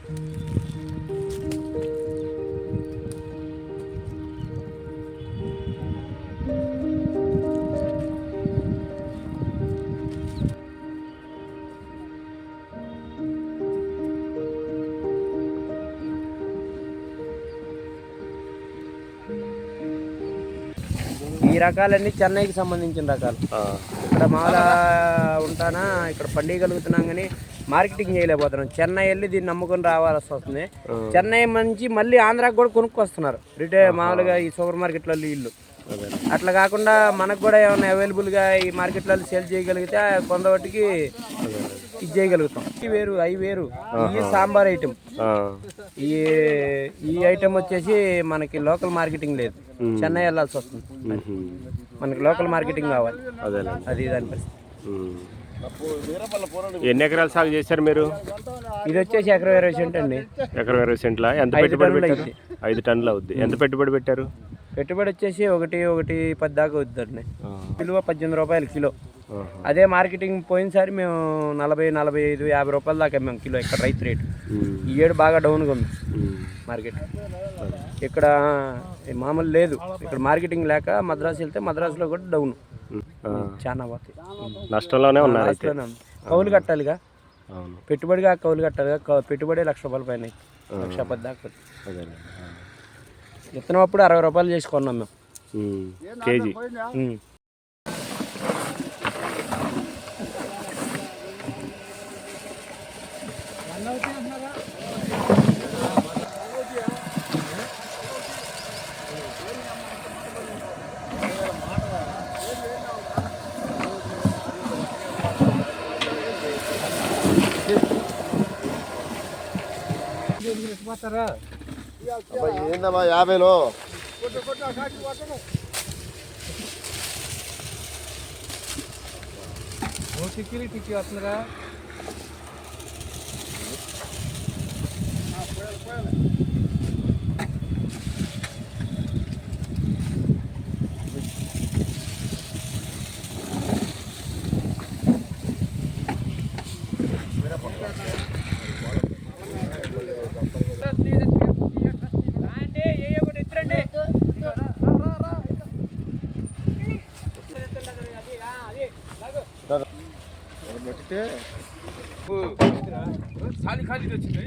ఈ రకాలన్నీ చెన్నైకి సంబంధించిన రకాలు. ఇక్కడ మామూలుగా ఉంటానా, ఇక్కడ పండియగలుగుతున్నాం కానీ మార్కెటింగ్ చేయలేకపోతున్నాం. చెన్నై వెళ్ళి దీన్ని నమ్ముకొని రావాల్సి వస్తుంది. చెన్నై నుంచి మళ్ళీ ఆంధ్రాకి కూడా కొనుక్కొస్తున్నారు మామూలుగా ఈ సూపర్ మార్కెట్లలో ఇల్లు. అట్లా కాకుండా మనకు కూడా ఏమైనా అవైలబుల్గా ఈ మార్కెట్లలో సేల్ చేయగలిగితే కొంతవరకు ఇది చేయగలుగుతాం. ఇవి వేరు, అవి వేరు. ఇది సాంబార్ ఐటెం. ఈ ఐటెం వచ్చేసి మనకి లోకల్ మార్కెటింగ్ లేదు, చెన్నై వెళ్ళాల్సి వస్తుంది. మనకి లోకల్ మార్కెటింగ్ కావాలి. అది దాని పరిస్థితి. ఎన్ని ఎకరాలు సాగు చేశారు మీరు? ఇది వచ్చేసి ఎకరం 20 సెంట్ అండి. ఎకరం 20 సెంట్ల ఎంత పెట్టుబడి పెట్టారు? 5 టన్నులు అవుద్ది. ఎంత పెట్టుబడి పెట్టారు? పెట్టుబడి వచ్చేసి 1.10 దాకా అవుతుందండి. విలువ 18 రూపాయలు కిలో. అదే మార్కెటింగ్ పోయినసారి మేము 40, 45, 50 రూపాయల దాకా మేము కిలో ఇక్కడ రైతు రేటు. ఈ ఏడు బాగా డౌన్గా ఉంది మార్కెట్. ఇక్కడ మామూలు లేదు. ఇక్కడ మార్కెటింగ్ లేక మద్రాసు వెళ్తే మద్రాసులో కూడా డౌన్ చాలా పోతాయి. నష్టంలోనే ఉన్నారు. కౌలు కట్టాలిగా, పెట్టుబడిగా కౌలు కట్టాలిగా. పెట్టుబడి 1,00,000 రూపాయల పైన, 1,10,000 దాకా. విత్తనం అప్పుడు 60 రూపాయలు చేసుకున్నాం మేము కేజీ. ఏందమ్మా 50లో? టిక్కి వస్తుందిరా. పెట్టితే ఖాళీ వచ్చింది.